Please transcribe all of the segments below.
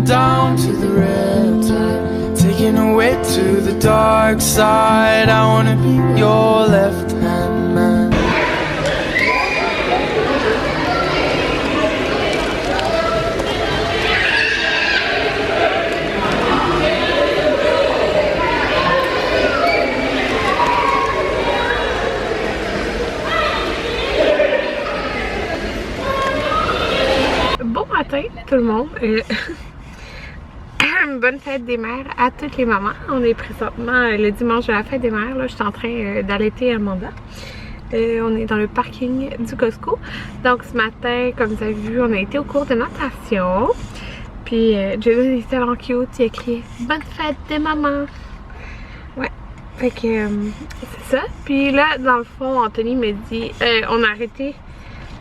down to the riptide, taking away to the dark side. I wanna be your left hand man. Bon matin tout le monde. Bonne fête des mères à toutes les mamans. On est présentement le dimanche de la fête des mères. Là, je suis en train d'allaiter Amanda. On est dans le parking du Costco. Donc ce matin, comme vous avez vu, on a été au cours de natation. Puis Jaden était tellement cute, il a crié « Bonne fête des mamans ». Ouais, fait que c'est ça. Puis là, dans le fond, Anthony me dit on a arrêté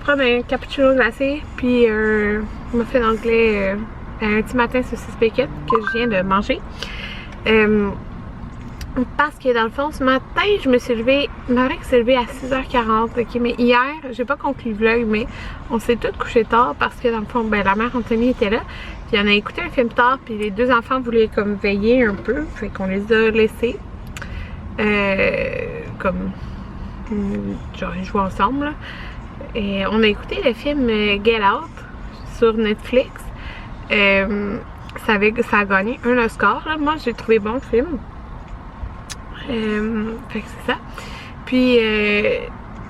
prendre un cappuccino glacé, puis on m'a fait d'anglais un petit matin saucisse bacon que je viens de manger. Parce que dans le fond, ce matin, je me suis levée, Marie s'est levée à 6h40, ok, mais hier, j'ai pas conclu le vlog, mais on s'est tous couchés tard parce que dans le fond, ben, la mère Anthony était là, puis on a écouté un film tard, puis les deux enfants voulaient comme veiller un peu, fait qu'on les a laissés comme genre jouer ensemble, là. Et on a écouté le film Get Out sur Netflix. Ça a gagné un Oscar. Là. Moi, j'ai trouvé bon le film. Fait que c'est ça. Puis,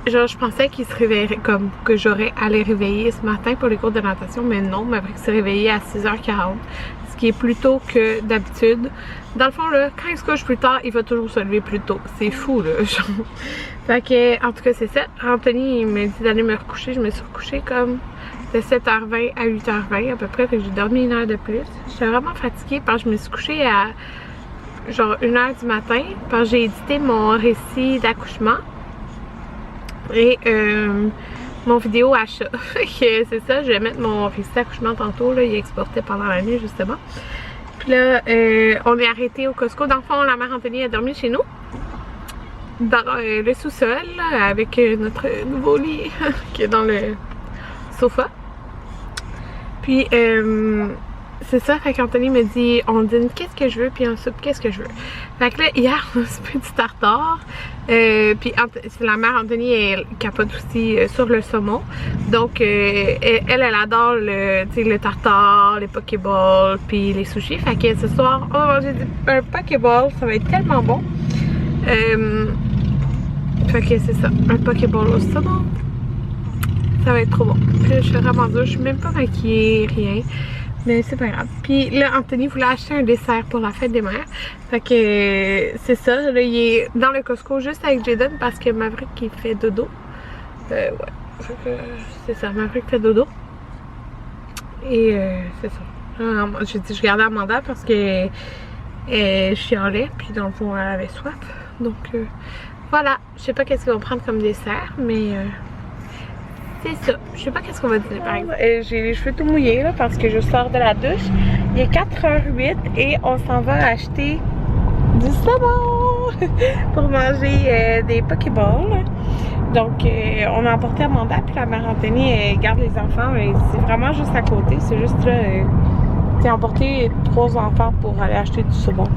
genre, je pensais qu'il se réveillerait comme que j'aurais à les réveiller ce matin pour les cours de natation, mais non, Maverick s'est réveillé à 6h40, ce qui est plus tôt que d'habitude. Dans le fond, là, quand il se couche plus tard, il va toujours se lever plus tôt. C'est fou, là. Genre. Fait que, en tout cas, c'est ça. Anthony, il m'a dit d'aller me recoucher. Je me suis recouchée comme de 7h20 à 8h20 à peu près. Fait que j'ai dormi 1 heure de plus. J'étais vraiment fatiguée parce que je me suis couchée à genre 1h du matin. Parce que j'ai édité mon récit d'accouchement et mon vidéo achat. Fait que c'est ça, je vais mettre mon récit d'accouchement tantôt. Là, il est exporté pendant la nuit, justement. Puis là, on est arrêté au Costco. Dans le fond, la mère Anthony a dormi chez nous. Dans le sous-sol, avec notre nouveau lit qui est dans le sofa. Puis, c'est ça, fait qu'Anthony me dit, on dîne qu'est-ce que je veux, puis en soupe qu'est-ce que je veux. Fait que là, hier, on a soupé du tartare. Puis la mère Anthony, elle capote aussi sur le saumon. Donc, elle adore le tartare, les pokéballs, puis les sushis. Fait que ce soir, on va manger un pokéball, ça va être tellement bon. Fait que c'est ça, un pokéball au saumon. Ça va être trop bon. Puis là, je suis vraiment dure, je suis même pas maquillée, rien. Mais c'est pas grave. Puis là, Anthony voulait acheter un dessert pour la fête des mères. Fait que c'est ça. Là, il est dans le Costco juste avec Jaden parce que Maverick il fait dodo. Ouais. Fait que c'est ça, Maverick fait dodo. Et c'est ça. J'ai dit je gardais Amanda parce que je chialais. Puis dans le fond, elle avait soif. Donc voilà. Je sais pas qu'est-ce qu'ils vont prendre comme dessert, mais c'est ça. Je sais pas qu'est-ce qu'on va dire par exemple. J'ai les cheveux tout mouillés là parce que je sors de la douche. Il est 4h08 et on s'en va acheter du savon pour manger des pokéballs. Donc on a emporté Amanda puis la mère Anthony garde les enfants. C'est vraiment juste à côté. C'est juste là. J'ai emporté 3 enfants pour aller acheter du savon.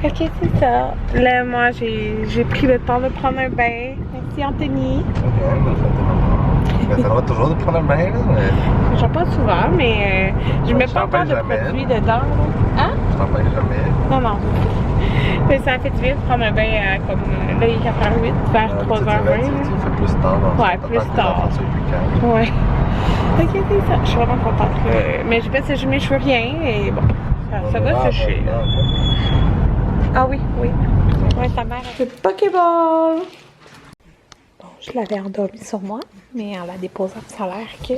Fait que c'est ça. Là, moi, j'ai pris le temps de prendre un bain. Merci, Anthony. Mais ça va toujours de prendre un bain, là? Mais... J'en pas souvent, mais je mets pas encore de produits dedans. Là. Hein? Je t'en parle jamais. Non. Mais ça fait du bien de prendre un bain comme... Là, il est 4h08, vers 3h20. Tu fais plus tard. Ouais, plus tard. Ouais. Ok, c'est ça. Je suis vraiment contente. Mais j'ai pas séché mes cheveux, rien. Et bon, ça va sécher. Ah oui. Ouais, ta mère a fait le pokéball. Bon, je l'avais endormie sur moi, mais en la déposant, ça a l'air que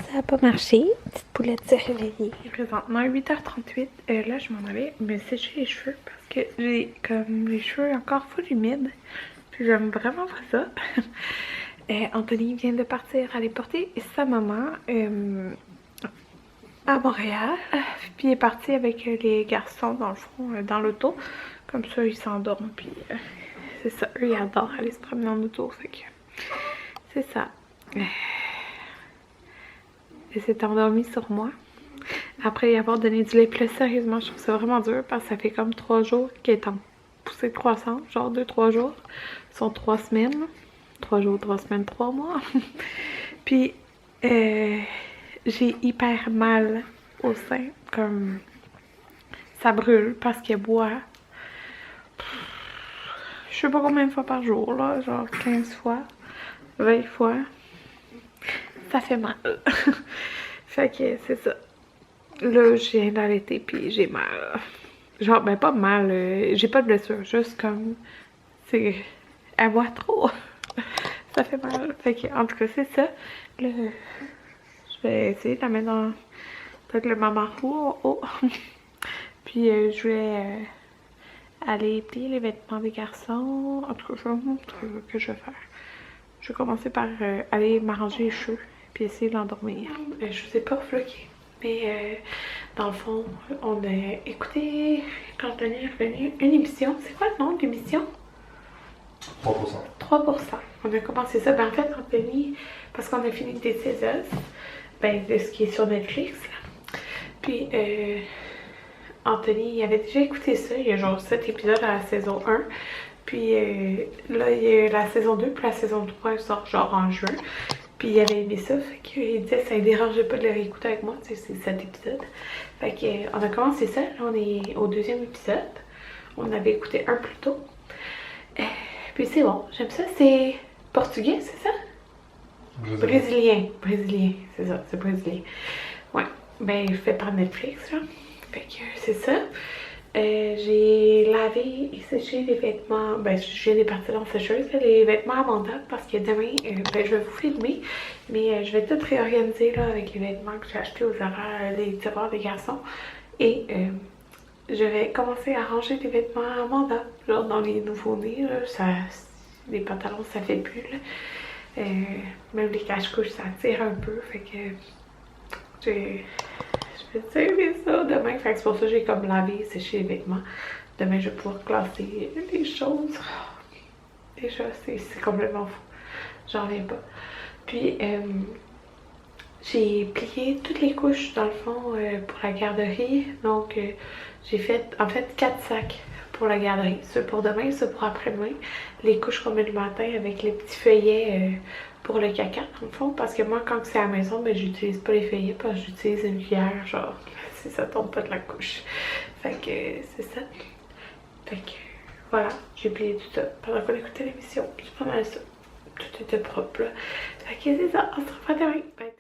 ça n'a pas marché. Petite poulette s'est réveillée. Présentement, 8h38. Là, je m'en allais me sécher les cheveux parce que j'ai comme les cheveux encore full humides. Puis j'aime vraiment pas ça. Anthony vient de partir aller porter sa maman à Montréal. Puis il est parti avec les garçons dans le fond, dans l'auto. Comme ça, ils s'endorment. Puis c'est ça, eux ils adorent aller se promener en auto. Fait que c'est ça. Elle s'est endormie sur moi. après y avoir donné du lait. Puis là, sérieusement, je trouve ça vraiment dur parce que ça fait comme 3 jours qu'elle est en poussée de croissance, genre 2-3 jours. Ce sont 3 semaines. 3 jours, 3 semaines, 3 mois. Puis j'ai hyper mal au sein, comme ça brûle parce qu'elle boit, je sais pas combien de fois par jour, là, genre 15 fois, 20 fois. Ça fait mal. Fait que c'est ça. Là, je viens d'allaiter puis j'ai mal. Genre, ben pas mal, j'ai pas de blessure, juste comme, c'est, elle boit trop. Ça fait mal. Fait que, en tout cas, c'est ça. Là, je vais essayer de la mettre dans peut-être le maman roux. Oh. Puis je vais aller plier les vêtements des garçons. En tout cas, je vais vous montrer ce que je vais faire. Je vais commencer par aller m'arranger les cheveux puis essayer de l'endormir. Je vous ai pas vlogué, mais dans le fond, on a écouté quand Anthony est revenu une émission. C'est quoi le nom de l'émission? 3%. 3%. On a commencé ça. Ben en fait, Anthony, parce qu'on a fini des saisons, ben de ce qui est sur Netflix, là. Puis Anthony, il avait déjà écouté ça. Il y a genre 7 épisodes à la saison 1. Puis là, il y a la saison 2, puis la saison 3, elle sort genre en juin. Puis il avait aimé ça, fait qu'il disait que ça ne dérangeait pas de le réécouter avec moi, tu sais, c'est 7 épisodes. Fait qu'on a commencé ça, là on est au 2e épisode. On avait écouté un plus tôt. Puis c'est bon, j'aime ça, c'est portugais, c'est ça? Brésilien, c'est ça, c'est brésilien. Ouais, ben fait par Netflix, là. Fait que c'est ça. J'ai lavé et séché les vêtements, ben je viens de partir en sécheuse, les vêtements amandables parce que demain, ben, je vais vous filmer, mais je vais tout réorganiser là avec les vêtements que j'ai achetés aux horaires, les tiroirs des garçons et je vais commencer à ranger les vêtements amandables, genre dans les nouveaux-nés, les pantalons ça fait plus là, même les cache-couches ça tire un peu, fait que je vais ça demain, fait que c'est pour ça que j'ai comme lavé et séché les vêtements. Demain je vais pouvoir classer les choses. Déjà c'est complètement fou, j'en reviens pas. Puis j'ai plié toutes les couches dans le fond pour la garderie, donc j'ai fait en fait 4 sacs pour la garderie, ceux pour demain, ceux pour après-demain, les couches qu'on met le matin avec les petits feuillets pour le caca dans le fond, parce que moi quand c'est à la maison, ben j'utilise pas les feuillets parce que j'utilise une cuillère, genre si ça tombe pas de la couche. Fait que c'est ça. Fait que voilà, j'ai plié tout ça pendant qu'on écoutait l'émission, c'est pas mal ça. Tout était propre là. Fait que c'est ça, on se revoit demain. Bye.